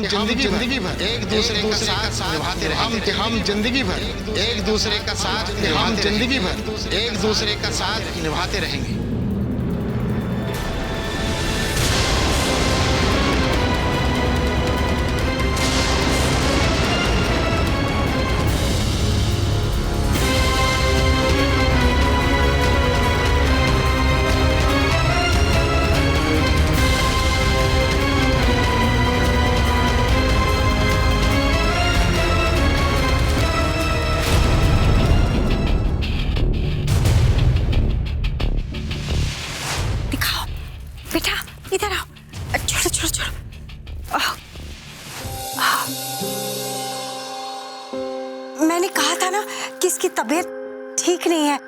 हम जिंदगी भर एक दूसरे का साथ निभाते रहेंगे। हम जिंदगी भर एक दूसरे का साथ हम जिंदगी भर एक दूसरे का साथ निभाते रहेंगे। बेटा इधर आओ, छोड़ो छोड़ो छोड़ो। मैंने कहा था ना कि इसकी तबीयत ठीक नहीं है।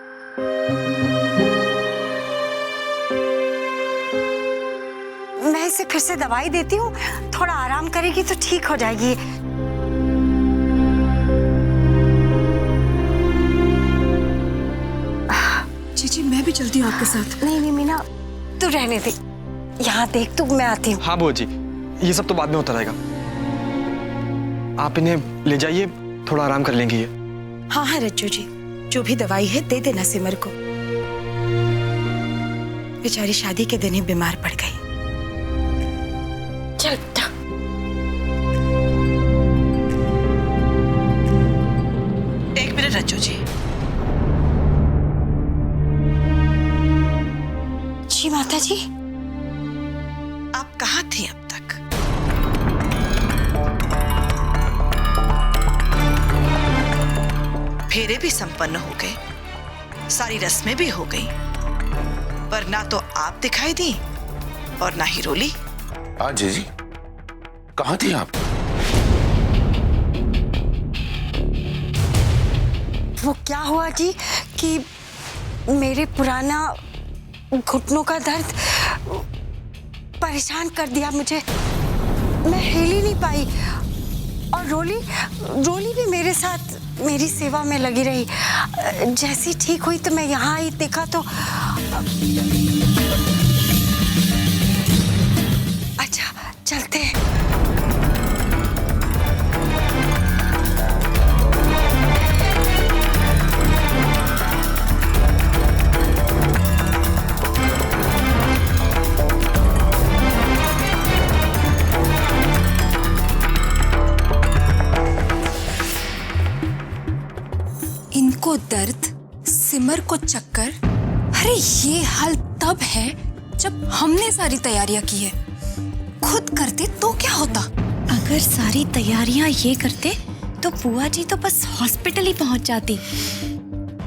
मैं इसे फिर से दवाई देती हूँ, थोड़ा आराम करेगी तो ठीक हो जाएगी। जीजी मैं भी चलती हूँ आपके साथ। नहीं नहीं मीना, तू रहने दे, यहाँ देख तू, मैं आती हूँ। हाँ बुआ जी, ये सब तो बाद में होता रहेगा। आप इन्हें ले जाइए, थोड़ा आराम कर लेंगी ये। हाँ हाँ रज्जू जी, जो भी दवाई है दे देना सिमर को। बेचारी शादी के दिन ही बीमार पड़ गई। चल बेटा। एक मिनट रज्जू जी। जी माता जी। आप कहाँ थी अब तक? फेरे भी संपन्न हो गए, सारी रस्में भी हो गई, पर ना तो आप दिखाई दी और ना ही रोली। हाँ जीजी, कहाँ थी आप? वो क्या हुआ जी कि मेरे पुराना घुटनों का दर्द परेशान कर दिया मुझे। मैं हिल ही नहीं पाई और रोली भी मेरे साथ मेरी सेवा में लगी रही। जैसी ठीक हुई तो मैं यहाँ आई, देखा तो अच्छा चलते हैं। इनको दर्द, सिमर को चक्कर। अरे ये हाल तब है जब हमने सारी तैयारियां की है। खुद करते तो क्या होता? अगर सारी तैयारियां ये करते तो बुआ जी तो बस हॉस्पिटल ही पहुंच जाती।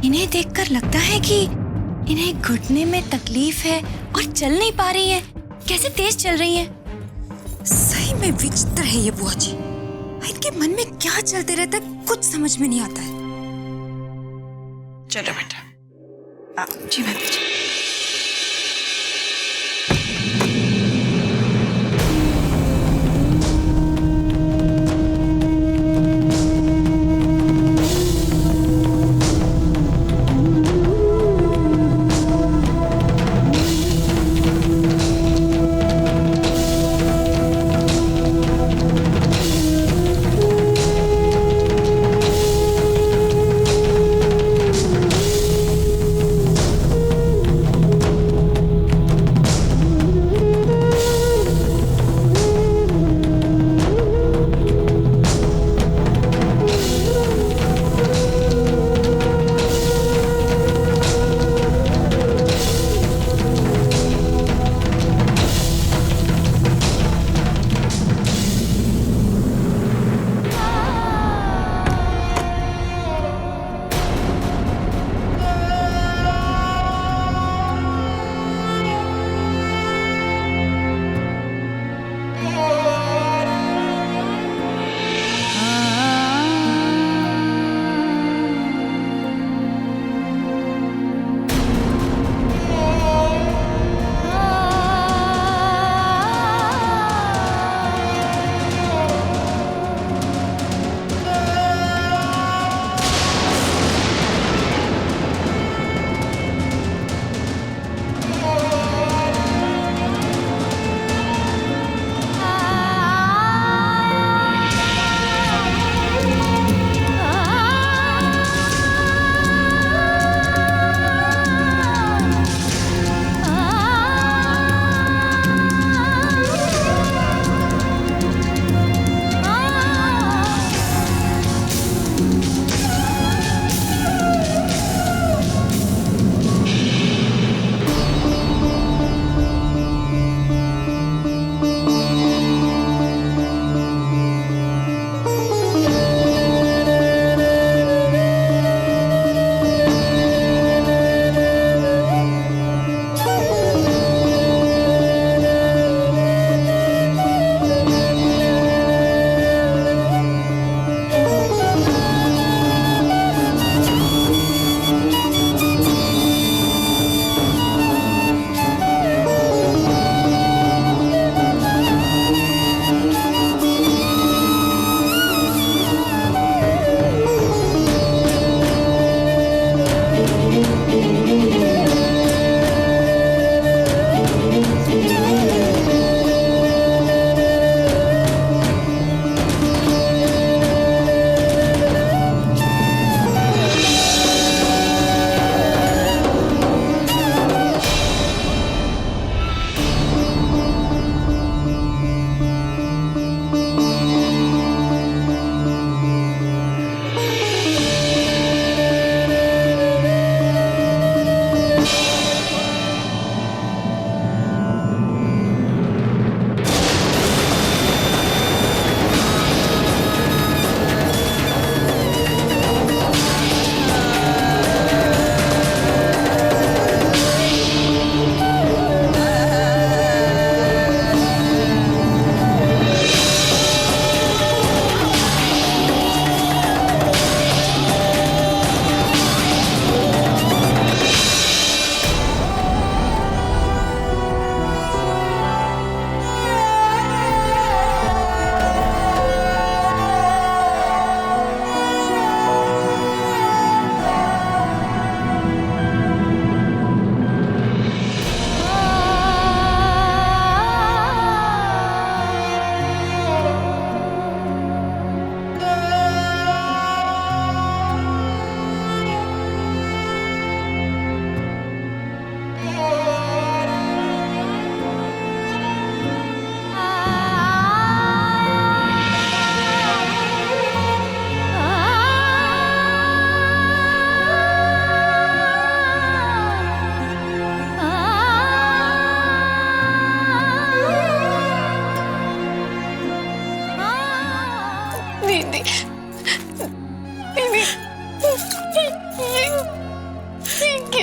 इन्हें देखकर लगता है कि इन्हें घुटने में तकलीफ है और चल नहीं पा रही है। कैसे तेज चल रही है। सही में विचित्र है ये बुआ जी। इनके मन में क्या चलते रहता है कुछ समझ में नहीं आता है। चलो बेटा। जी माता जी।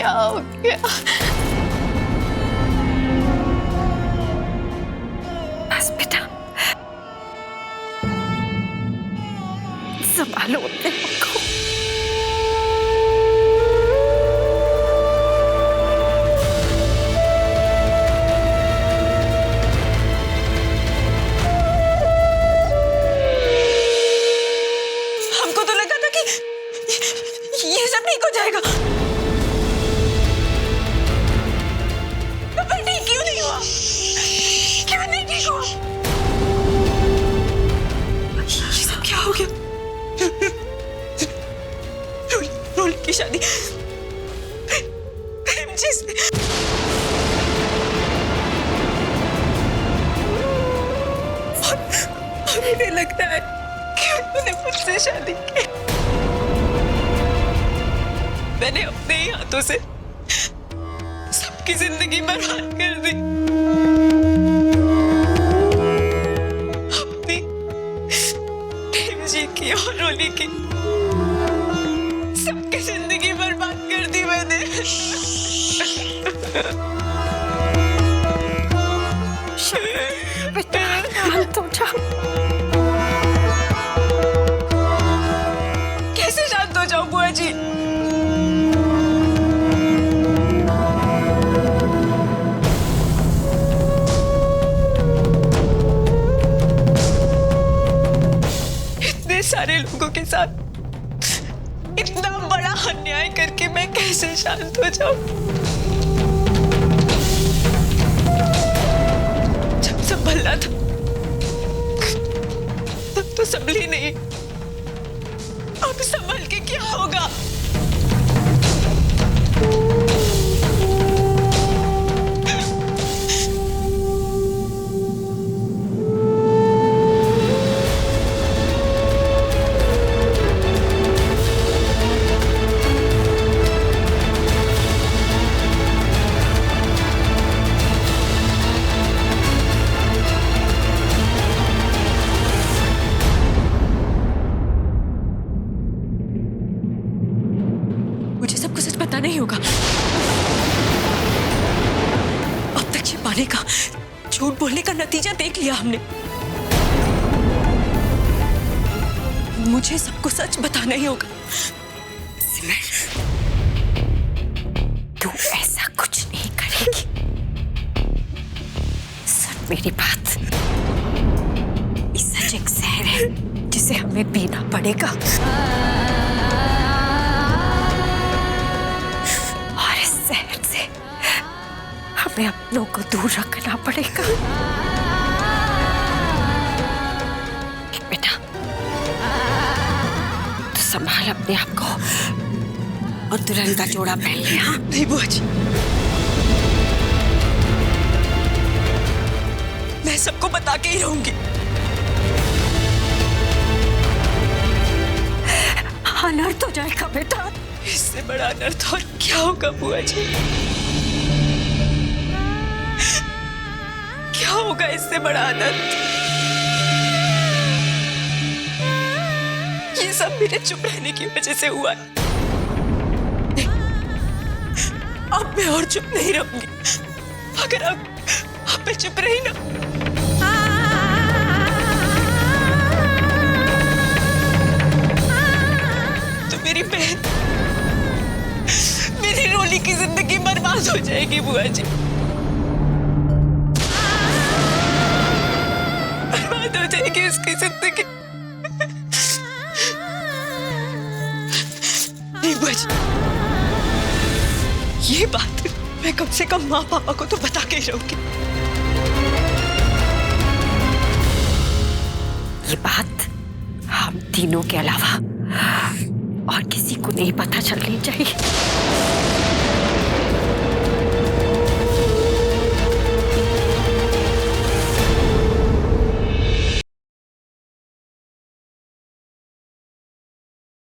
क्या हो गया? बस बेटा, संभालो अपने आप को। हमको तो लगा था कि ये सब ठीक हो जाएगा, पर ठीक क्यों नहीं हुआ? क्यों नहीं ठीक हुआ? ये सब क्या हो गया? रोल की शादी प्रेम जी से। और मुझे लगता है कि उन्होंने मुझसे शादी की। मैंने अपने ही हाथों से सबकी जिंदगी बर्बाद कर दी। अपनी, प्रेम जी की और रोली की, सबकी जिंदगी बर्बाद कर दी मैंने। बेटा शांत हो जाओ। कैसे शांत हो जाऊं बुआ जी? इतने सारे लोगों के साथ इतना बड़ा अन्याय करके मैं कैसे शांत हो जाऊं? जब संभलना था तब तो संभली नहीं। अब संभल के क्या होगा? मुझे सब कुछ सच पता नहीं होगा। अब तक छिपाने का, झूठ बोलने का नतीजा देख लिया हमने। मुझे सबको सच बताना ही होगा। सिमर, तू ऐसा कुछ नहीं करेगी। सुन मेरी बात, ये सच एक जहर है जिसे हमें पीना पड़ेगा। और इस जहर से हमें अपनों को दूर रखना पड़ेगा। बेटा, तू संभाल अपने आप को और दुल्हन का जोड़ा पहन ले। हाँ, नहीं बुआ जी, मैं सबको बता के ही रहूंगी। अनर्थ हो जाएगा बेटा। इससे बड़ा अनर्थ और क्या होगा बुआ जी? क्या होगा इससे बड़ा अनर्थ? ये सब मेरे चुप रहने की वजह से हुआ है। अब मैं और चुप नहीं रहूंगी। अगर अब मैं चुप रही ना, तो मेरी बहन, मेरी रोली की जिंदगी बर्बाद हो जाएगी बुआ जी। बर्बाद हो जाएगी उसकी जिंदगी। नहीं बुआ जी, ये बात मैं कम से कम माँ पापा को तो बता के ही रहूंगी। ये बात हम तीनों के अलावा और किसी को नहीं पता चलनी चाहिए।